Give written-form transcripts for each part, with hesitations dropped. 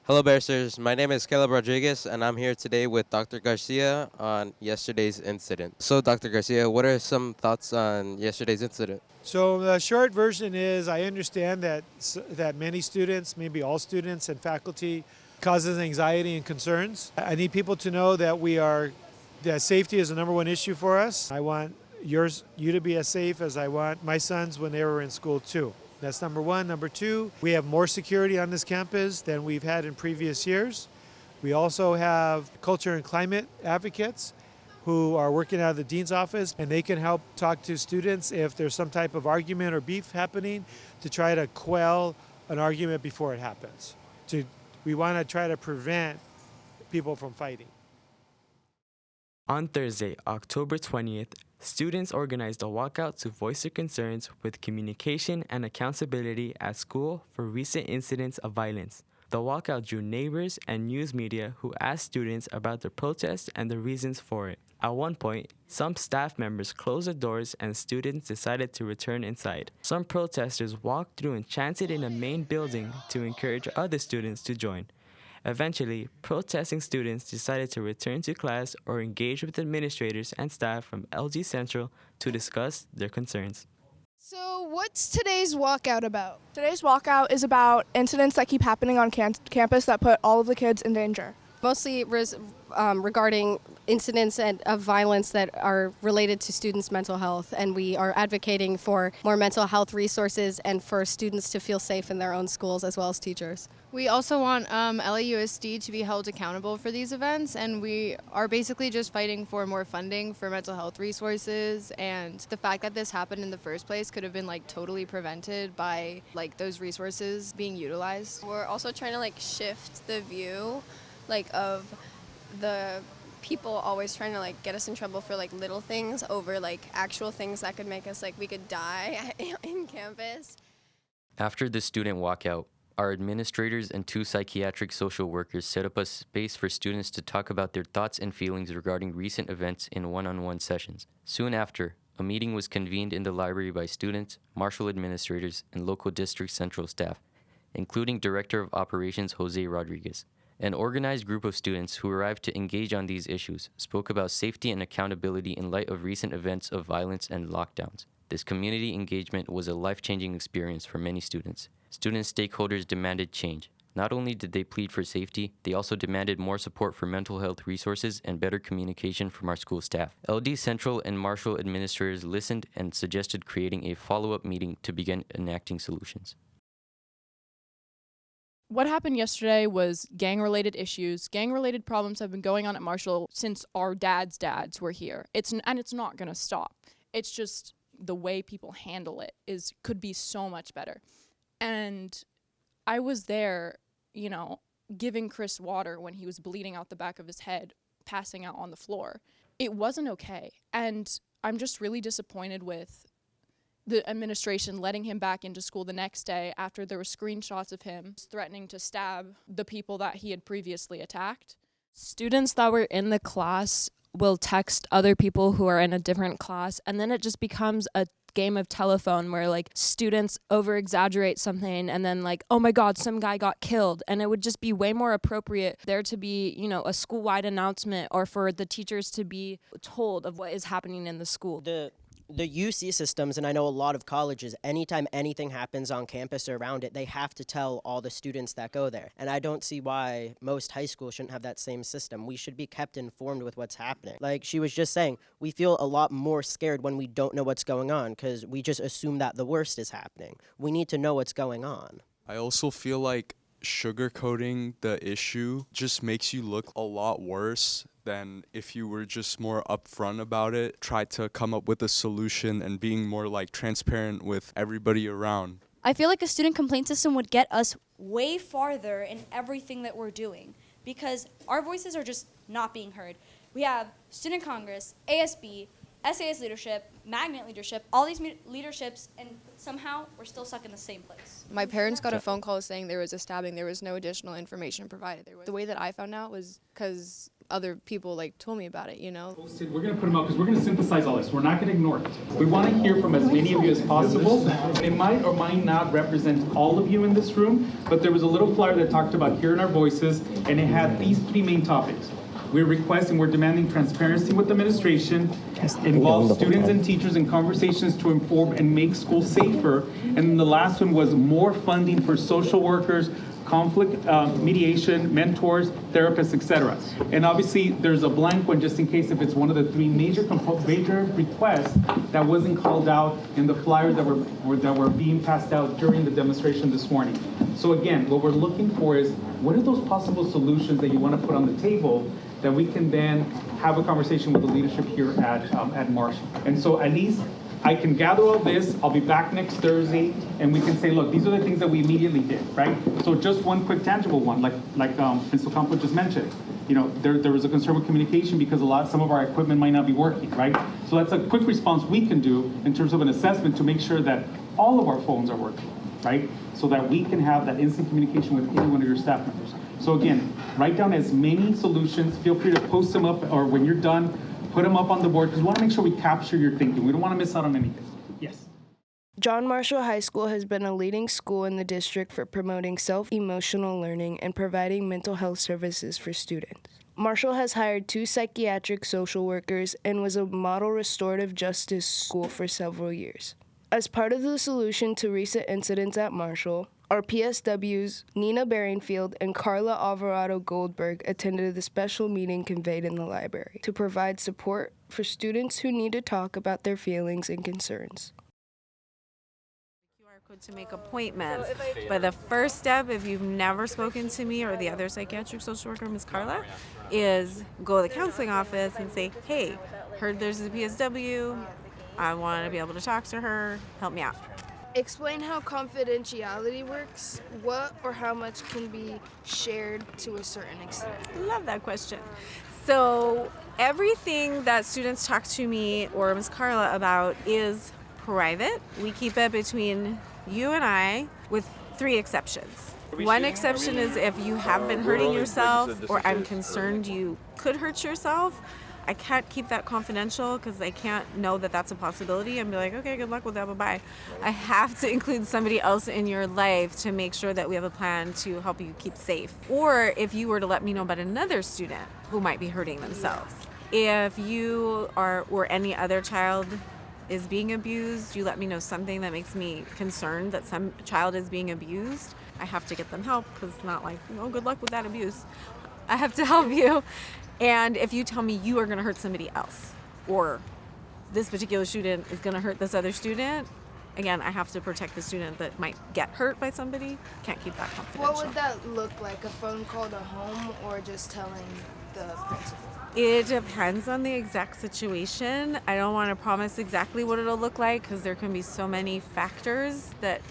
Hello, Barristers. My name is Caleb Rodriguez, and I'm here today with Dr. Garcia on yesterday's incident. So, Dr. Garcia, what are some thoughts on yesterday's incident? So the short version is I understand that many students, maybe all students and faculty, causes anxiety and concerns. I need people to know that safety is the number one issue for us. I want you to be as safe as I want my sons when they were in school too. That's number one. Number two, we have more security on this campus than we've had in previous years. We also have culture and climate advocates who are working out of the dean's office, and they can help talk to students if there's some type of argument or beef happening to try to quell an argument before it happens. We want to try to prevent people from fighting. On Thursday, October 20th, students organized a walkout to voice their concerns with communication and accountability at school for recent incidents of violence. The walkout drew neighbors and news media who asked students about the protest and the reasons for it. At one point, some staff members closed the doors and students decided to return inside. Some protesters walked through and chanted in the main building to encourage other students to join. Eventually, protesting students decided to return to class or engage with administrators and staff from LG Central to discuss their concerns. So what's today's walkout about? Today's walkout is about incidents that keep happening on campus that put all of the kids in danger. Mostly regarding incidents of violence that are related to students' mental health, and we are advocating for more mental health resources and for students to feel safe in their own schools as well as teachers. We also want LAUSD to be held accountable for these events, and we are basically just fighting for more funding for mental health resources, and the fact that this happened in the first place could have been totally prevented by those resources being utilized. We're also trying to shift the view of the people always trying to get us in trouble for little things over actual things that could make us we could die in campus. After the student walkout, our administrators and 2 psychiatric social workers set up a space for students to talk about their thoughts and feelings regarding recent events in one-on-one sessions. Soon after, a meeting was convened in the library by students, Marshall administrators, and local district central staff, including Director of Operations Jose Rodriguez. An organized group of students who arrived to engage on these issues spoke about safety and accountability in light of recent events of violence and lockdowns. This community engagement was a life-changing experience for many students. Student stakeholders demanded change. Not only did they plead for safety, they also demanded more support for mental health resources and better communication from our school staff. LD Central and Marshall administrators listened and suggested creating a follow-up meeting to begin enacting solutions. What happened yesterday was gang-related issues. Gang-related problems have been going on at Marshall since our dads were here. It's not going to stop. It's just the way people handle it could be so much better. And I was there, giving Chris water when he was bleeding out the back of his head, passing out on the floor. It wasn't okay. And I'm just really disappointed with the administration letting him back into school the next day after there were screenshots of him threatening to stab the people that he had previously attacked. Students that were in the class will text other people who are in a different class, and then it just becomes a game of telephone where students over exaggerate something and then oh my god, some guy got killed, and it would just be way more appropriate there to be a school-wide announcement or for the teachers to be told of what is happening in the school. The UC systems, and I know a lot of colleges, anytime anything happens on campus or around it, they have to tell all the students that go there. And I don't see why most high schools shouldn't have that same system. We should be kept informed with what's happening. Like she was just saying, we feel a lot more scared when we don't know what's going on because we just assume that the worst is happening. We need to know what's going on. I also feel like sugarcoating the issue just makes you look a lot worse than if you were just more upfront about it, try to come up with a solution and being more transparent with everybody around. I feel like a student complaint system would get us way farther in everything that we're doing because our voices are just not being heard. We have Student Congress, ASB, SAS leadership, Magnet leadership, all these leaderships, and somehow we're still stuck in the same place. My parents got a phone call saying there was a stabbing. There was no additional information provided. The way that I found out was because other people like told me about it, you know. We're going to put them out because we're going to synthesize all this. We're not going to ignore it. We want to hear from as many of you as possible. It might or might not represent all of you in this room, but there was a little flyer that talked about hearing our voices, and it had these 3 main topics. We're requesting, we're demanding transparency with administration, involve students and teachers in conversations to inform and make school safer. And then the last one was more funding for social workers, conflict mediation, mentors, therapists, etc. And obviously there's a blank one just in case if it's one of the 3 major requests that wasn't called out in the flyers that were being passed out during the demonstration this morning. So again, what we're looking for is what are those possible solutions that you want to put on the table that we can then have a conversation with the leadership here at Marshall. And so at least I can gather all this, I'll be back next Thursday, and we can say, look, these are the things that we immediately did, right? So just one quick tangible one, like Ms. Ocampo just mentioned. You know, there was a concern with communication because some of our equipment might not be working, right? So that's a quick response we can do in terms of an assessment to make sure that all of our phones are working, right? So that we can have that instant communication with any one of your staff members. So again, write down as many solutions. Feel free to post them up, or when you're done, put them up on the board, because we want to make sure we capture your thinking. We don't want to miss out on anything. Yes. John Marshall High School has been a leading school in the district for promoting self-emotional learning and providing mental health services for students. Marshall has hired 2 psychiatric social workers and was a model restorative justice school for several years. As part of the solution to recent incidents at Marshall, our PSWs, Nina Barringfield and Carla Alvarado Goldberg, attended the special meeting convened in the library to provide support for students who need to talk about their feelings and concerns. To make appointments, but the first step, if you've never spoken to me or the other psychiatric social worker, Ms. Carla, is go to the counseling office and say, hey, heard there's a PSW, I want to be able to talk to her, help me out. Explain how confidentiality works. What or how much can be shared to a certain extent? Love that question. So everything that students talk to me or Ms. Carla about is private. We keep it between you and I with 3 exceptions. One exception is if you have been hurting yourself or I'm concerned you could hurt yourself. I can't keep that confidential because I can't know that that's a possibility and be like, okay, good luck with that, bye-bye. I have to include somebody else in your life to make sure that we have a plan to help you keep safe. Or if you were to let me know about another student who might be hurting themselves. If you are, or any other child is being abused, you let me know something that makes me concerned that some child is being abused. I have to get them help because it's not like, oh, good luck with that abuse. I have to help you. And if you tell me you are going to hurt somebody else, or this particular student is going to hurt this other student, again, I have to protect the student that might get hurt by somebody. Can't keep that confidential. What would that look like? A phone call to home or just telling the principal? It depends on the exact situation. I don't want to promise exactly what it'll look like because there can be so many factors that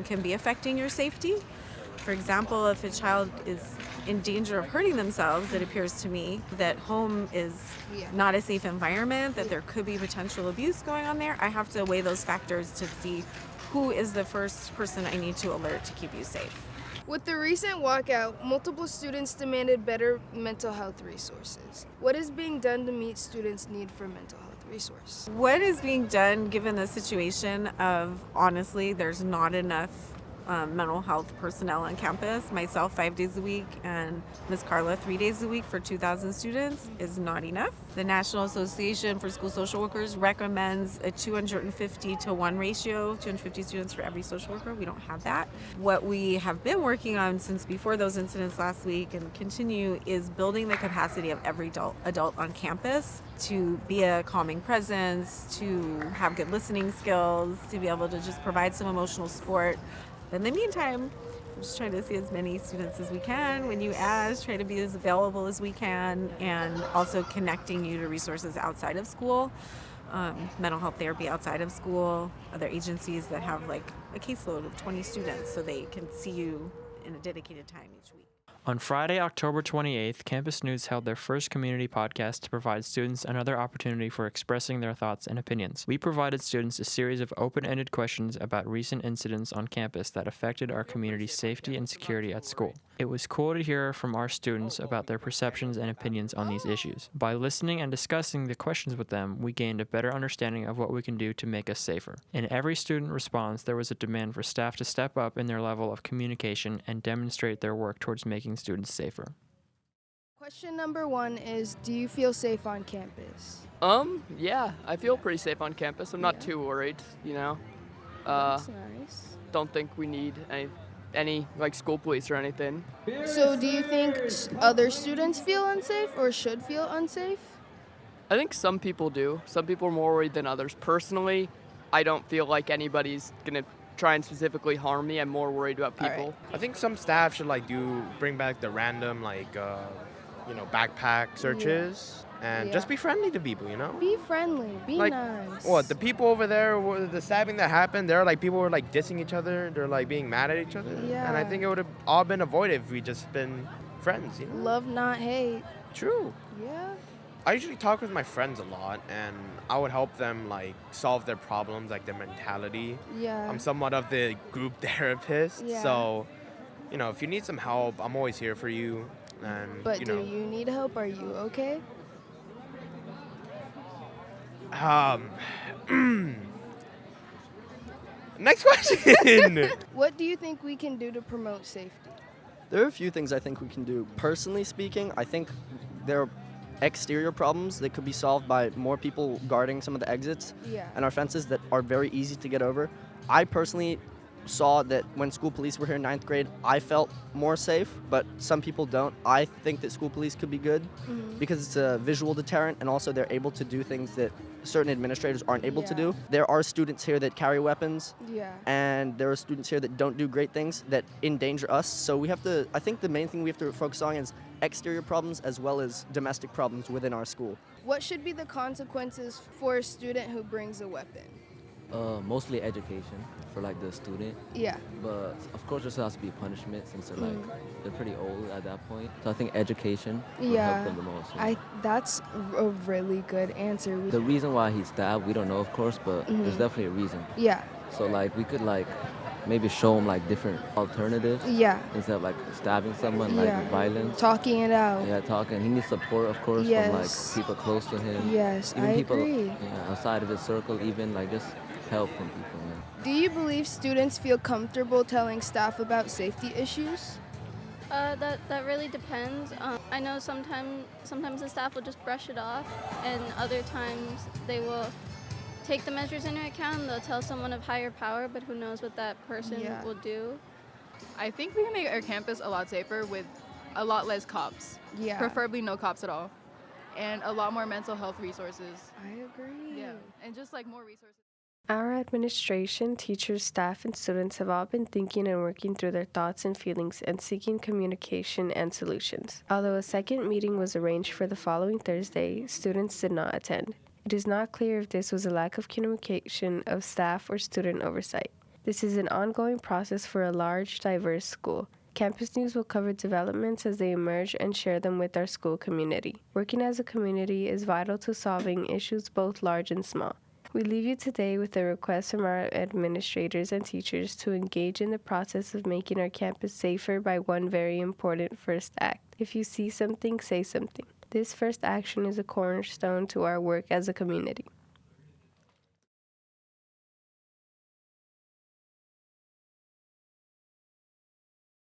can be affecting your safety. For example, if a child is in danger of hurting themselves, it appears to me that home is not a safe environment, that there could be potential abuse going on there. I have to weigh those factors to see who is the first person I need to alert to keep you safe. With the recent walkout, multiple students demanded better mental health resources. What is being done to meet students' need for mental health resources? What is being done given the situation of, honestly, there's not enough mental health personnel on campus, myself 5 days a week and Ms. Carla 3 days a week for 2,000 students is not enough. The National Association for School Social Workers recommends a 250 to 1 ratio, 250 students for every social worker. We don't have that. What we have been working on since before those incidents last week and continue is building the capacity of every adult on campus to be a calming presence, to have good listening skills, to be able to just provide some emotional support. In the meantime, we're just trying to see as many students as we can. When you ask, try to be as available as we can, and also connecting you to resources outside of school, mental health therapy outside of school, other agencies that have like a caseload of 20 students so they can see you in a dedicated time each week. On Friday, October 28th, Campus News held their first community podcast to provide students another opportunity for expressing their thoughts and opinions. We provided students a series of open-ended questions about recent incidents on campus that affected our community's safety and security at school. It was cool to hear from our students about their perceptions and opinions on these issues. By listening and discussing the questions with them, we gained a better understanding of what we can do to make us safer. In every student response, there was a demand for staff to step up in their level of communication and demonstrate their work towards making students safer. Question number 1 is, do you feel safe on campus? Yeah, I feel pretty safe on campus. I'm not too worried, you know. That's nice. Don't think we need any like school police or anything. So do you think other students feel unsafe or should feel unsafe? I think some people do. Some people are more worried than others. Personally, I don't feel like anybody's gonna try and specifically harm me. I'm more worried about people. I think some staff should bring back the random backpack searches and just be friendly to people, you know? Be friendly, be nice. What, the people over there, the stabbing that happened, people were dissing each other, they're being mad at each other. Yeah. And I think it would have all been avoided if we just been friends, you know? Love, not hate. True. Yeah. I usually talk with my friends a lot, and I would help them solve their problems, their mentality. Yeah. I'm somewhat of the group therapist, Yeah. so if you need some help, I'm always here for you. And But do you need help? Are you okay? Next question. What do you think we can do to promote safety? There are a few things I think we can do. Personally speaking, I think there are exterior problems that could be solved by more people guarding some of the exits and our fences that are very easy to get over. I personally saw that when school police were here in 9th grade, I felt more safe, but some people don't. I think that school police could be good because it's a visual deterrent, and also they're able to do things that certain administrators aren't able to do. There are students here that carry weapons, and there are students here that don't do great things that endanger us. So I think the main thing we have to focus on is exterior problems as well as domestic problems within our school. What should be the consequences for a student who brings a weapon? Mostly education for the student. Yeah. But of course there still has to be punishment since they're pretty old at that point. So I think education will help them the most. You know? That's a really good answer. The reason why he stabbed, we don't know of course, but there's definitely a reason. Yeah. So we could maybe show him different alternatives. Yeah. Instead of stabbing someone violence. Talking it out. Yeah, talking. He needs support of course from people close to him. Yes, even I people agree. outside of his circle, even just help from people. Do you believe students feel comfortable telling staff about safety issues? That really depends. I know sometimes the staff will just brush it off, and other times they will take the measures into account. They'll tell someone of higher power, but who knows what that person will do. I think we can make our campus a lot safer with a lot less cops. Yeah. Preferably no cops at all. And a lot more mental health resources. I agree. Yeah. And just more resources. Our administration, teachers, staff, and students have all been thinking and working through their thoughts and feelings and seeking communication and solutions. Although a second meeting was arranged for the following Thursday, students did not attend. It is not clear if this was a lack of communication of staff or student oversight. This is an ongoing process for a large, diverse school. Campus News will cover developments as they emerge and share them with our school community. Working as a community is vital to solving issues both large and small. We leave you today with a request from our administrators and teachers to engage in the process of making our campus safer by one very important first act. If you see something, say something. This first action is a cornerstone to our work as a community.